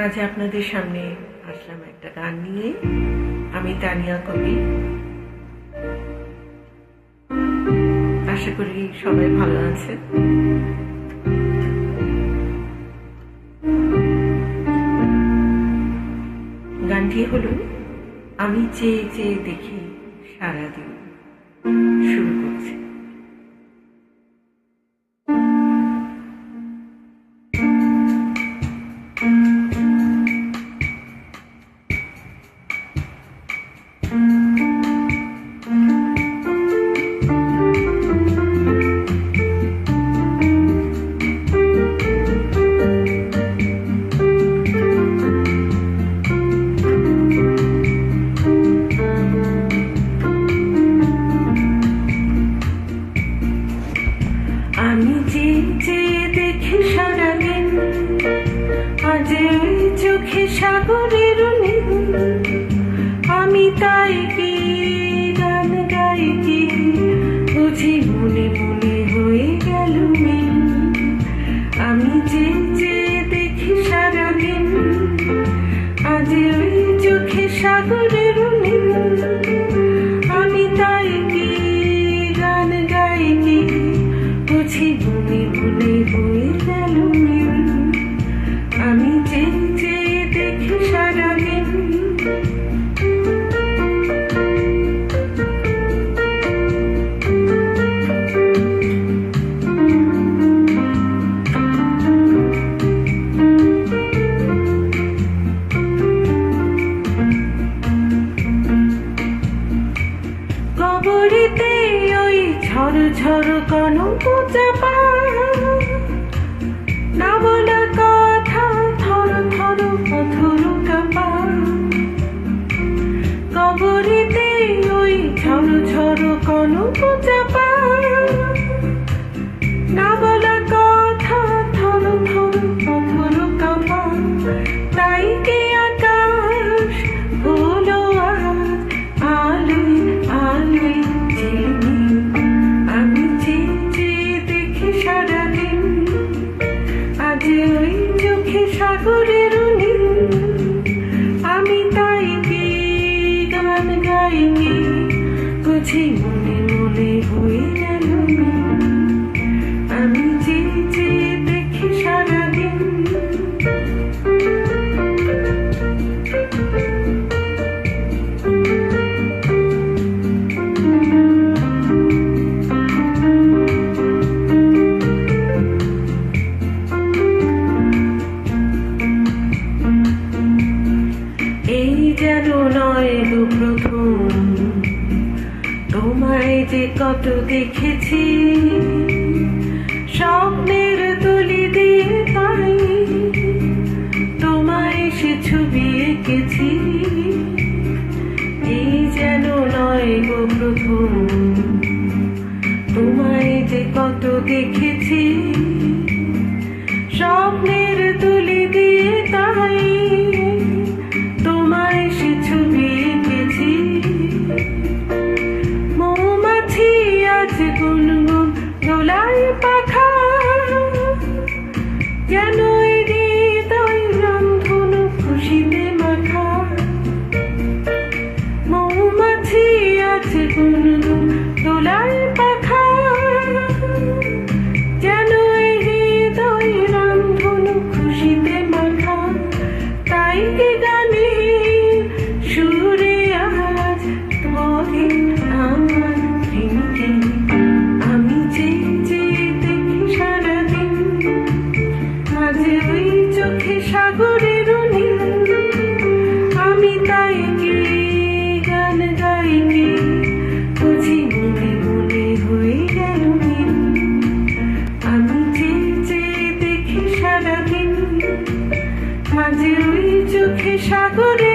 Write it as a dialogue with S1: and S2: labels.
S1: আজ আপনাদের সামনে আসলাম একটা গান নিয়ে। আমি তানিয়া কবি। আশা করি সবাই ভালো আছে। গানটি হলো আমি চেয়ে চেয়ে দেখি সারাদিন। শুরু করছি। আমি চেয়ে চেয়ে দেখি সারাদিন, আজ চোখে সাগরের নীল। আমি তাই কি গান গাই কি, বুঝি মনে মনে হয়ে গেল মিল। আমি চেয়ে চেয়ে দেখি সারাদিন, আজ চোখে সাগরের নীল। আমি তাই কি গান গাই কি, বুঝি মনে মনে হয়ে গেল মিল। আমি চেয়ে চেয়ে দেখি সারাদিন। কবরেতে ওই ঝড় ঝড় কনক চাপা, না বলা কথা থর থর পথর কাপা। কবরেতে ওই ঝড় ঝড় কনক চাপা, না বলা কথা থর থর পথর কাপা। তাই কে আকাশ হলো আলোয় আলোয় ঝিলমিল। আমি চেয়ে চেয়ে দেখি সারাদিন, আজ ওই চোখে সাগরের নীল। আমি তাই কি গান গাই কি, বুঝি মনে মনে হয়ে গেল মিল। আমি চেয়ে চেয়ে দেখি সারাদিন। এই যেন নয় গো প্রথম, তোমায় যে কত দেখেছি, স্বপ্নের তুলি দিয়ে তাই তোমায় সে ছবি এঁকেছি। এই যেন নয় গো প্রথম, তোমায় যে কত দেখেছি, স্বপ্নের তুলি দিয়ে তাই তোমায় সে ছবি এঁকেছি। মৌমাছি আজ গুনগুন দোলায় পাখা, যেন হৃদয় রন্ধনু খুশিতে মাখা। মৌমাছি আজ গুনগুন দোলায় পাখা, যেন হৃদয় রন্ধনু খুশিতে মাখা। তাই কি গানে সুরে আজ তোমাকে আমার প্রেমকে। আমি চেয়ে চেয়ে দেখি সারাদিন, আজ ওই চোখে সাগরের নীল। আমি তাই কি গান গাই কি, বুঝি মনে মনে হয়ে গেল মিল। আমি চেয়ে চেয়ে দেখি সারাদিন, আজ ওই চোখে সাগরে